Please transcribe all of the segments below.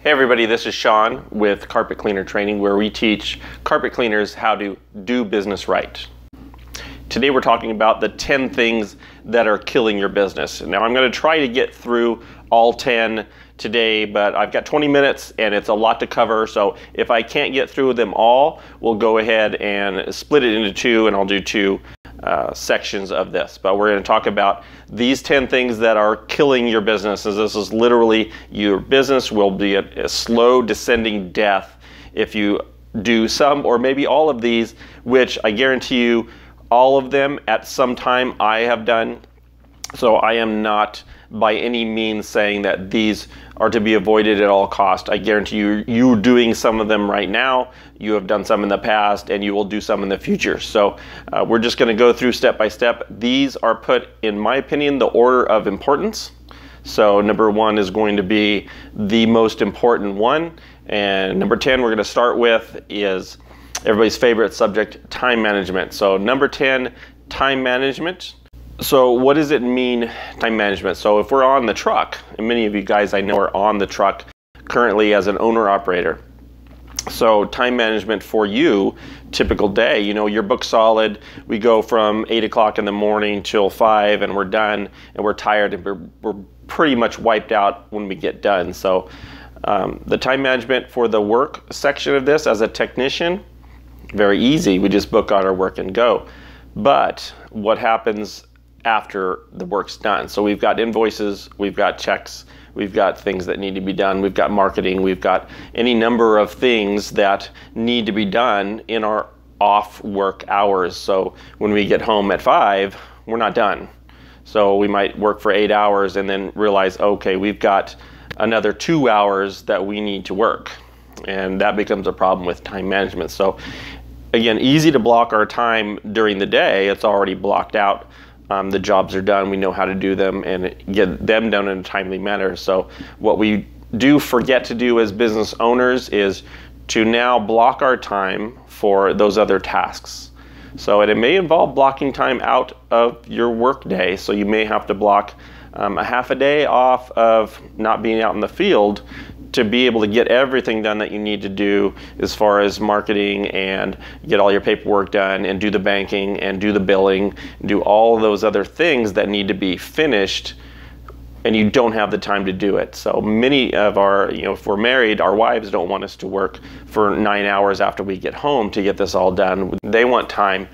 Hey everybody, this is Sean with Carpet Cleaner Training, where we teach carpet cleaners how to do business right. Today we're talking about the 10 things that are killing your business. Now I'm going to try to get through all 10 today, but I've got 20 minutes and it's a lot to cover, so if I can't get through them all, we'll go ahead and split it into two, and I'll do two sections of this. But we're going to talk about these 10 things that are killing your business, as this is literally your business will be a slow descending death if you do some or maybe all of these, which I guarantee you all of them at some time I have done. So I am not by any means saying that these are to be avoided at all cost. I guarantee you're doing some of them right now, you have done some in the past, and you will do some in the future. So we're just going to go through step by step. These are put, in my opinion, the order of importance. So number 1 is going to be the most important one, and number 10 we're going to start with is everybody's favorite subject, time management. So number 10, time management. So what does it mean, time management? So if we're on the truck, and many of you guys I know are on the truck currently as an owner-operator. So time management for you, typical day, you know, you're booked solid. We go from 8 o'clock in the morning till 5 and we're done and we're tired and we're pretty much wiped out when we get done. So the time management for the work section of this as a technician, very easy. We just book out our work and go. But what happens after the work's done? So we've got invoices, we've got checks, we've got things that need to be done, we've got marketing, we've got any number of things that need to be done in our off work hours. So when we get home at 5, we're not done. So we might work for 8 hours and then realize, okay, we've got another 2 hours that we need to work. And that becomes a problem with time management. So again, easy to block our time during the day. It's already blocked out. The jobs are done, we know how to do them and get them done in a timely manner. So what we do forget to do as business owners is to now block our time for those other tasks. So it may involve blocking time out of your work day. So you may have to block a half a day off of not being out in the field to be able to get everything done that you need to do as far as marketing and get all your paperwork done and do the banking and do the billing, and do all of those other things that need to be finished, and you don't have the time to do it. So many of our, if we're married, our wives don't want us to work for 9 hours after we get home to get this all done. They want time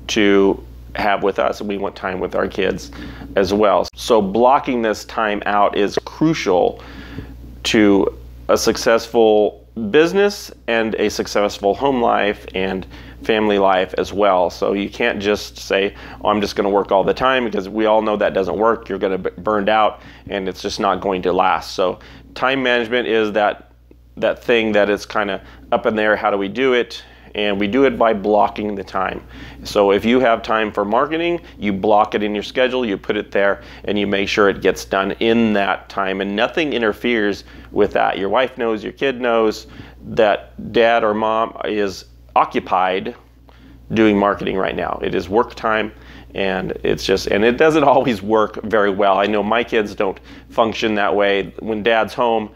to have with us, and we want time with our kids as well. So blocking this time out is crucial to a successful business and a successful home life and family life as well. So you can't just say, oh, I'm just going to work all the time, because we all know that doesn't work. You're going to be burned out and it's just not going to last. So time management is that thing that is kind of up in there. How do we do it? And we do it by blocking the time. So if you have time for marketing, you block it in your schedule, you put it there, and you make sure it gets done in that time, and nothing interferes with that. Your wife knows, your kid knows that dad or mom is occupied doing marketing right now. It is work time, and it doesn't always work very well. I know my kids don't function that way. When dad's home.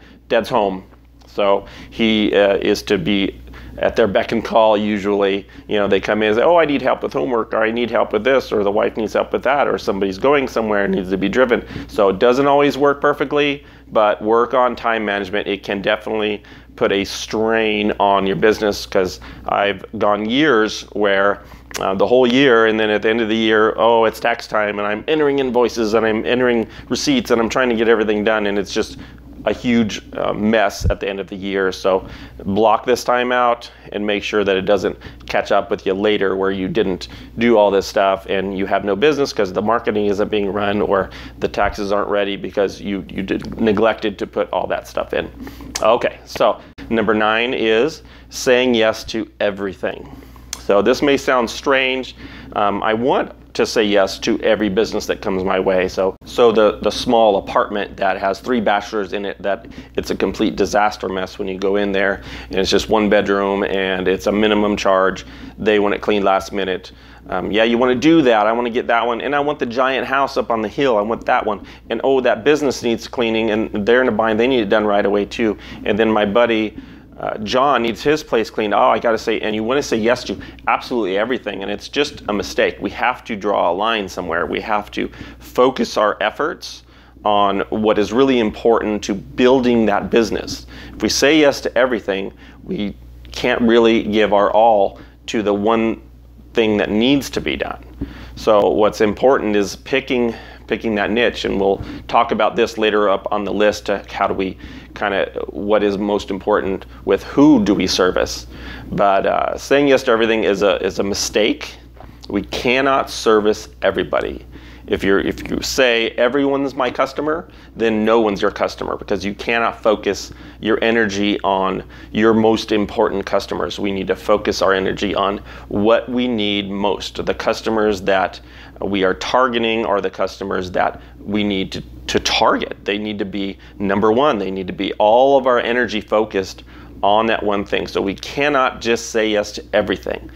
So he is to be at their beck and call usually. They come in and say, oh, I need help with homework, or I need help with this, or the wife needs help with that, or somebody's going somewhere and needs to be driven. So it doesn't always work perfectly, but work on time management. It can definitely put a strain on your business, because I've gone years where the whole year, and then at the end of the year, oh, it's tax time, and I'm entering invoices and I'm entering receipts and I'm trying to get everything done, and it's just a huge mess at the end of the year. So block this time out and make sure that it doesn't catch up with you later where you didn't do all this stuff and you have no business because the marketing isn't being run, or the taxes aren't ready because you neglected to put all that stuff in. Okay, so number 9 is saying yes to everything. So this may sound strange. I want to say yes to every business that comes my way. So the small apartment that has 3 bachelors in it, that it's a complete disaster mess when you go in there, and it's just 1 bedroom and it's a minimum charge. They want it cleaned last minute. Yeah, you want to do that. I want to get that one, and I want the giant house up on the hill. I want that one. And oh, that business needs cleaning, and they're in a bind. They need it done right away too. And then my buddy John needs his place cleaned. Oh, I got to say, and you want to say yes to absolutely everything, and it's just a mistake. We have to draw a line somewhere. We have to focus our efforts on what is really important to building that business. If we say yes to everything, we can't really give our all to the one thing that needs to be done. So what's important is picking that niche, and we'll talk about this later up on the list. How do we what is most important with who do we service? But saying yes to everything is a mistake. We cannot service everybody. If you say everyone's my customer, then no one's your customer, because you cannot focus your energy on your most important customers. We need to focus our energy on what we need most. The customers that we are targeting are the customers that we need to target. They need to be number one. They need to be all of our energy focused on that one thing. So we cannot just say yes to everything.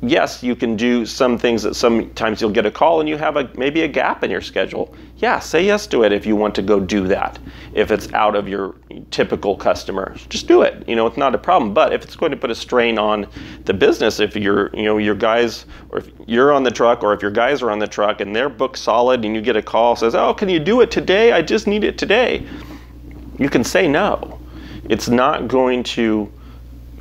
Yes, you can do some things that sometimes you'll get a call and you have maybe a gap in your schedule. Yeah, say yes to it if you want to go do that. If it's out of your typical customer, just do it. It's not a problem. But if it's going to put a strain on the business, if your guys, or if you're on the truck, or if your guys are on the truck and they're booked solid and you get a call says, oh, can you do it today? I just need it today. You can say no. It's not going to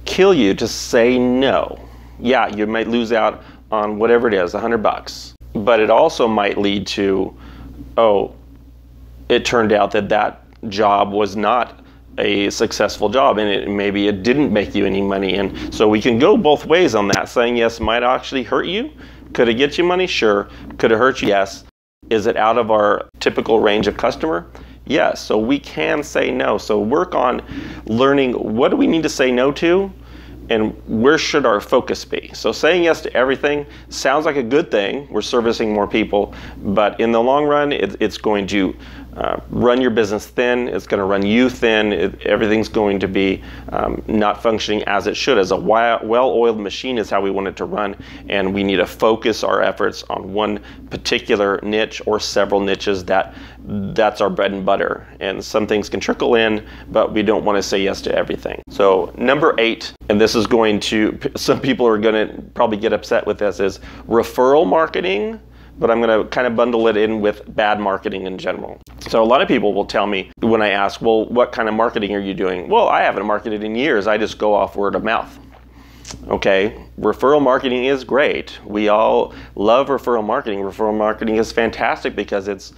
kill you to say no. Yeah, you might lose out on whatever it is, $100. But it also might lead to, oh, it turned out that job was not a successful job, and maybe it didn't make you any money. And so we can go both ways on that. Saying yes might actually hurt you. Could it get you money? Sure. Could it hurt you? Yes. Is it out of our typical range of customer? Yes. So we can say no. So work on learning, what do we need to say no to? And where should our focus be? So saying yes to everything sounds like a good thing. We're servicing more people, but in the long run, it's going to run your business thin. It's going to run you thin. Everything's going to be not functioning as it should. As a well-oiled machine is how we want it to run, and we need to focus our efforts on one particular niche or several niches. That's our bread and butter. And some things can trickle in, but we don't want to say yes to everything. So number 8, and this is going to, some people are going to probably get upset with this, is referral marketing. But I'm going to kind of bundle it in with bad marketing in general. So a lot of people will tell me when I ask, well, what kind of marketing are you doing? Well, I haven't marketed in years. I just go off word of mouth. Okay, referral marketing is great. We all love referral marketing. Referral marketing is fantastic because it's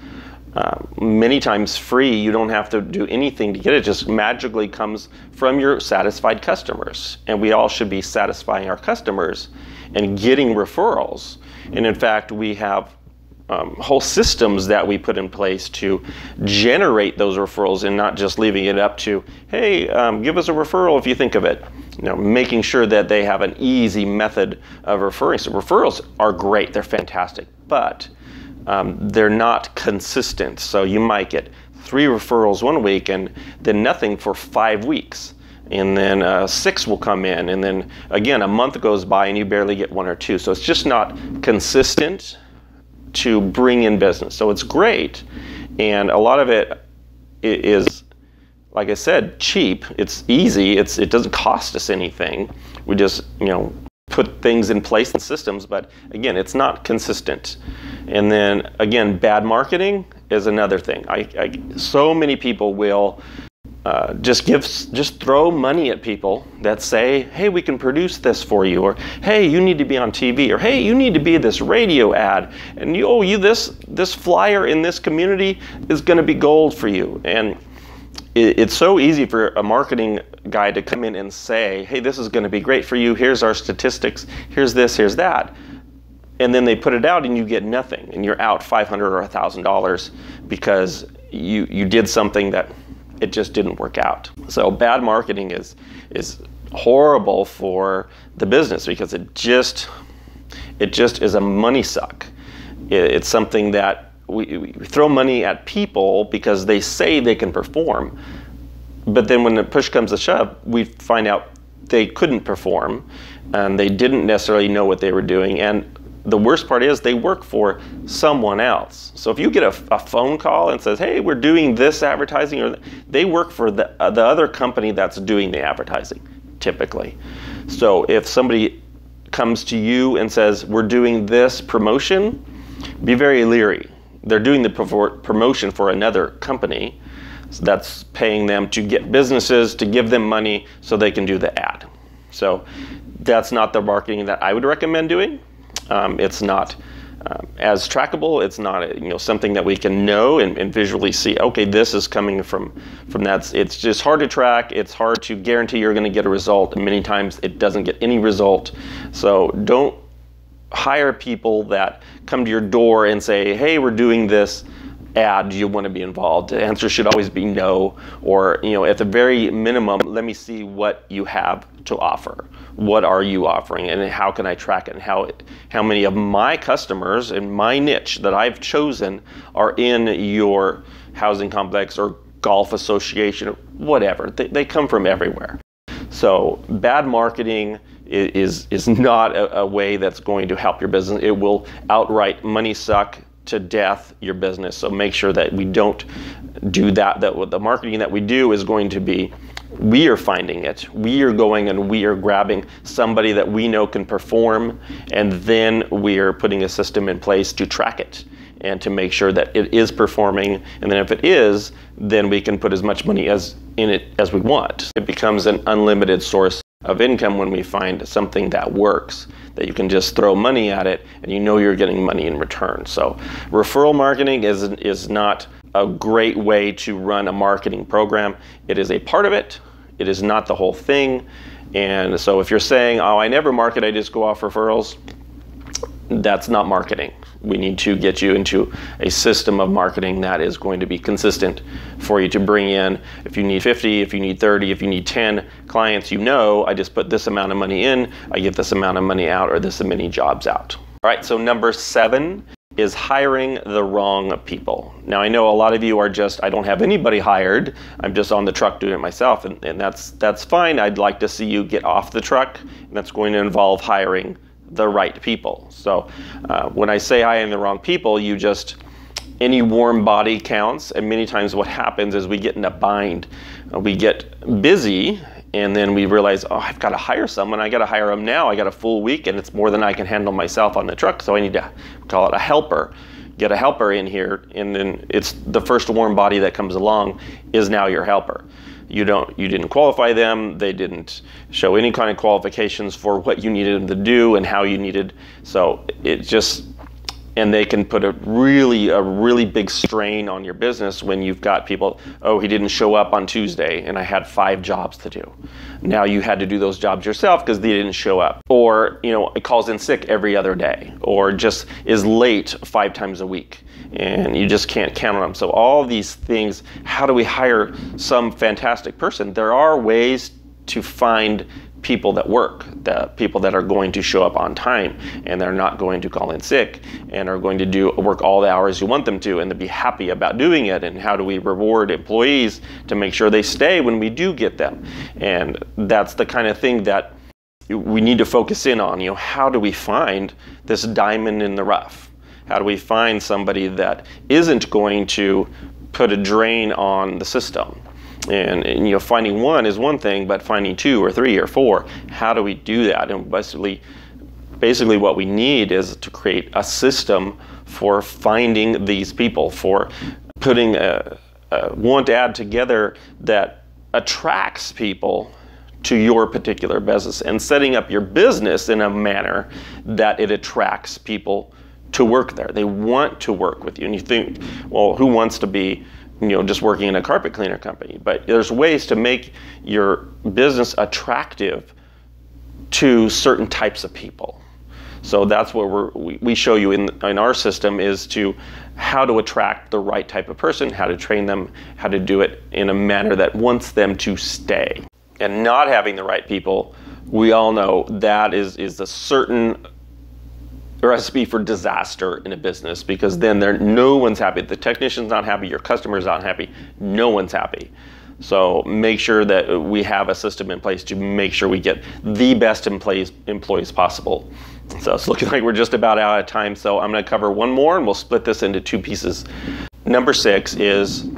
many times free. You don't have to do anything to get it. It just magically comes from your satisfied customers. And we all should be satisfying our customers and getting referrals. And in fact, we have whole systems that we put in place to generate those referrals, and not just leaving it up to, hey, give us a referral if you think of it. Making sure that they have an easy method of referring. So referrals are great. They're fantastic. But they're not consistent. So you might get 3 referrals one week and then nothing for 5 weeks. And then 6 will come in, and then again a month goes by and you barely get 1 or 2. So it's just not consistent to bring in business. So it's great, and a lot of it is, like I said, cheap. It's easy. It doesn't cost us anything. We just put things in place and systems, but again, it's not consistent. And then again, bad marketing is another thing. So many people will just throw money at people that say, hey, we can produce this for you, or hey, you need to be on TV, or hey, you need to be this radio ad, and this flyer in this community is going to be gold for you. And it's so easy for a marketing guy to come in and say, hey, this is going to be great for you. Here's our statistics. Here's this, here's that. And then they put it out and you get nothing, and you're out $500 or $1,000 because you did something that it just didn't work out. So bad marketing is horrible for the business because it just is a money suck. It's something that we throw money at people because they say they can perform. But then when the push comes to shove, we find out they couldn't perform and they didn't necessarily know what they were doing. And the worst part is they work for someone else. So if you get a phone call and says, hey, we're doing this advertising, or they work for the other company that's doing the advertising, typically. So if somebody comes to you and says, we're doing this promotion, be very leery. They're doing the promotion for another company. So that's paying them to get businesses to give them money so they can do the ad. So that's not the marketing that I would recommend doing. It's not as trackable. It's not something that we can know and visually see. Okay, this is coming from that. It's just hard to track. It's hard to guarantee you're going to get a result. And many times it doesn't get any result. So don't hire people that come to your door and say, hey, we're doing this ad, do you want to be involved? The answer should always be no, or at the very minimum, let me see what you have to offer. What are you offering, and how can I track it? And how many of my customers in my niche that I've chosen are in your housing complex or golf association or whatever? They come from everywhere. So bad marketing is not a way that's going to help your business. It will outright money suck to death your business. So make sure that we don't do that. That the marketing that we do is going to be, we are finding it. We are going and we are grabbing somebody that we know can perform, and then we are putting a system in place to track it and to make sure that it is performing. And then if it is, then we can put as much money in it as we want. It becomes an unlimited source of income when we find something that works, that you can just throw money at it and you're getting money in return. So referral marketing is not a great way to run a marketing program. It is a part of it. It is not the whole thing. And so if you're saying, oh, I never market, I just go off referrals, that's not marketing. We need to get you into a system of marketing that is going to be consistent for you to bring in. If you need 50, if you need 30, if you need 10 clients, I just put this amount of money in, I get this amount of money out, or this many jobs out. All right, so number 7 is hiring the wrong people. Now I know a lot of you are just, I don't have anybody hired, I'm just on the truck doing it myself, and that's fine. I'd like to see you get off the truck, and that's going to involve hiring the right people. So when I say hiring the wrong people, any warm body counts, and many times what happens is we get in a bind. We get busy, and then we realize, oh, I've got to hire someone. I got to hire them now. I got a full week, and it's more than I can handle myself on the truck, so I need to call it a helper. Get a helper in here, and then it's the first warm body that comes along is now your helper. You didn't qualify them. They didn't show any kind of qualifications for what you needed them to do and how you needed. So and they can put a really big strain on your business when you've got people, oh, he didn't show up on Tuesday and I had 5 jobs to do. Now you had to do those jobs yourself because they didn't show up. Or, it calls in sick every other day, or just is late 5 times a week, and you just can't count on them. So all these things, how do we hire some fantastic person? There are ways to find people that work, the people that are going to show up on time, and they're not going to call in sick, and are going to work all the hours you want them to, and to be happy about doing it. And how do we reward employees to make sure they stay when we do get them? And that's the kind of thing that we need to focus in on. How do we find this diamond in the rough? How do we find somebody that isn't going to put a drain on the system? And finding one is one thing, but finding 2 or 3 or 4, how do we do that? And basically what we need is to create a system for finding these people, for putting a want ad together that attracts people to your particular business, and setting up your business in a manner that it attracts people to work there. They want to work with you. And you think, well, who wants to be just working in a carpet cleaner company? But there's ways to make your business attractive to certain types of people. So that's what we show you in our system, is how to attract the right type of person, how to train them, how to do it in a manner that wants them to stay. And not having the right people, we all know that is a certain a recipe for disaster in a business, because then no one's happy. The technician's not happy, your customer's not happy, no one's happy. So make sure that we have a system in place to make sure we get the best employees possible. So it's looking like we're just about out of time, so I'm going to cover one more and we'll split this into two pieces. Number 6 is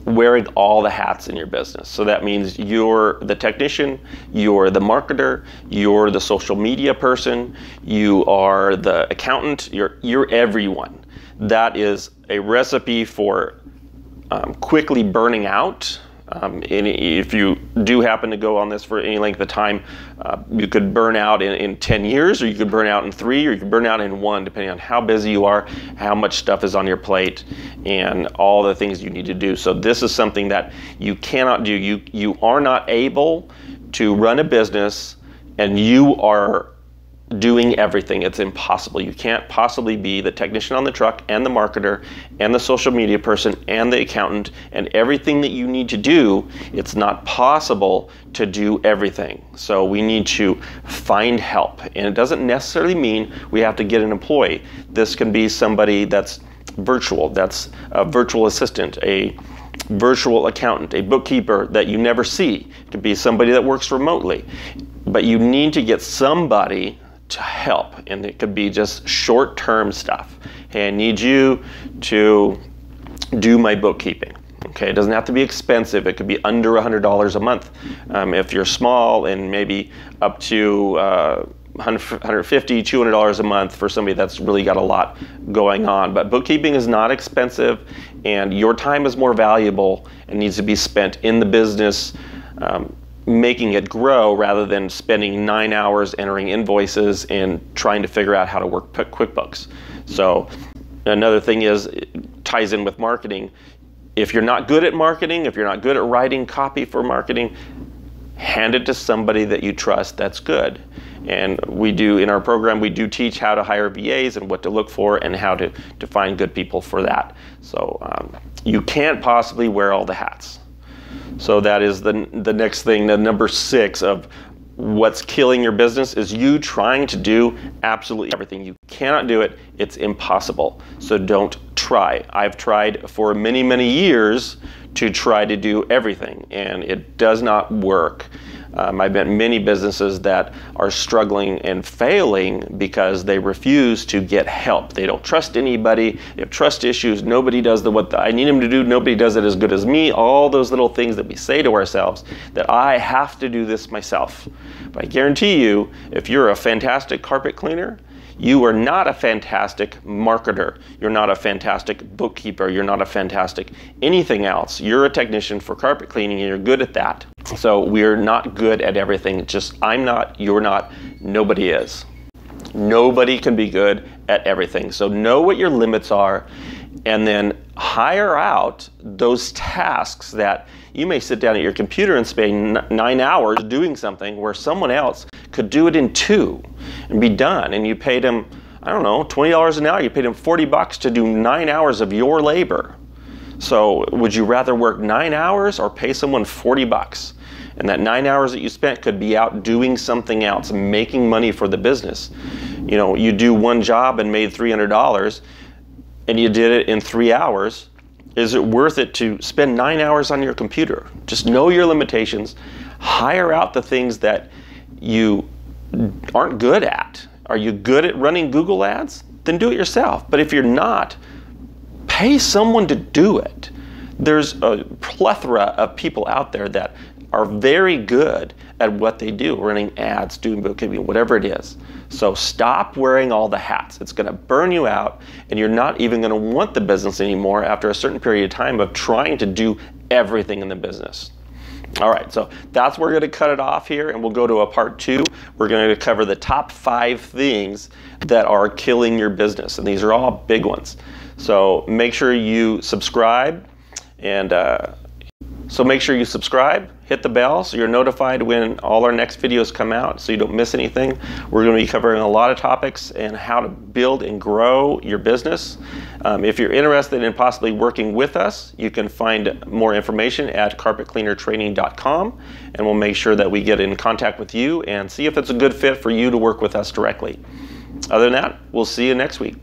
wearing all the hats in your business. So that means you're the technician, you're the marketer, you're the social media person, you are the accountant, you're everyone. That is a recipe for quickly burning out. If you do happen to go on this for any length of time, you could burn out in 10 years, or you could burn out in 3, or you could burn out in 1, depending on how busy you are, how much stuff is on your plate, and all the things you need to do. So this is something that you cannot do. You are not able to run a business and you are doing everything. It's impossible. You can't possibly be the technician on the truck and the marketer and the social media person and the accountant and everything that you need to do. It's not possible to do everything. So we need to find help. And it doesn't necessarily mean we have to get an employee. This can be somebody that's virtual, that's a virtual assistant, a virtual accountant, a bookkeeper that you never see. It could be somebody that works remotely. But you need to get somebody to help, and it could be just short-term stuff. Hey, I need you to do my bookkeeping. Okay, it doesn't have to be expensive. It could be under $100 a month. If you're small, and maybe up to $150, $200 a month for somebody that's really got a lot going on. But bookkeeping is not expensive, and your time is more valuable and needs to be spent in the business, making it grow, rather than spending 9 hours entering invoices and trying to figure out how to work QuickBooks. So another thing is, it ties in with marketing. If you're not good at marketing, if you're not good at writing copy for marketing, hand it to somebody that you trust that's good. And we do, in our program, we do teach how to hire VAs and what to look for and how to find good people for that. So you can't possibly wear all the hats. So that is the next thing, the number 6 of what's killing your business, is you trying to do absolutely everything. You cannot do it. It's impossible. So don't try. I've tried for many, many years to try to do everything, and it does not work. I've met many businesses that are struggling and failing because they refuse to get help. They don't trust anybody. They have trust issues. Nobody does what I need them to do. Nobody does it as good as me. All those little things that we say to ourselves, that I have to do this myself. But I guarantee you, if you're a fantastic carpet cleaner, you are not a fantastic marketer. You're not a fantastic bookkeeper. You're not a fantastic anything else. You're a technician for carpet cleaning, and you're good at that. So we're not good at everything. Just I'm not, you're not, nobody is. Nobody can be good at everything. So know what your limits are, and then hire out those tasks that you may sit down at your computer and spend 9 hours doing something where someone else could do it in 2 and be done. And you paid them, I don't know, $20 an hour. You paid them $40 to do 9 hours of your labor. So would you rather work 9 hours or pay someone $40? And that 9 hours that you spent could be out doing something else, making money for the business. You know, you do one job and made $300 and you did it in 3 hours. Is it worth it to spend 9 hours on your computer? Just know your limitations. Hire out the things that you aren't good at. Are you good at running Google ads? Then do it yourself. But if you're not, pay someone to do it. There's a plethora of people out there that are very good at what they do, running ads, doing bookkeeping, whatever it is. So stop wearing all the hats. It's going to burn you out, and you're not even going to want the business anymore after a certain period of time of trying to do everything in the business. All right, so that's where we're going to cut it off here, and we'll go to a part 2. We're going to cover the top 5 things that are killing your business, and these are all big ones. So make sure you subscribe, and hit the bell so you're notified when all our next videos come out so you don't miss anything. We're going to be covering a lot of topics and how to build and grow your business. If you're interested in possibly working with us, you can find more information at carpetcleanertraining.com, and we'll make sure that we get in contact with you and see if it's a good fit for you to work with us directly. Other than that, we'll see you next week.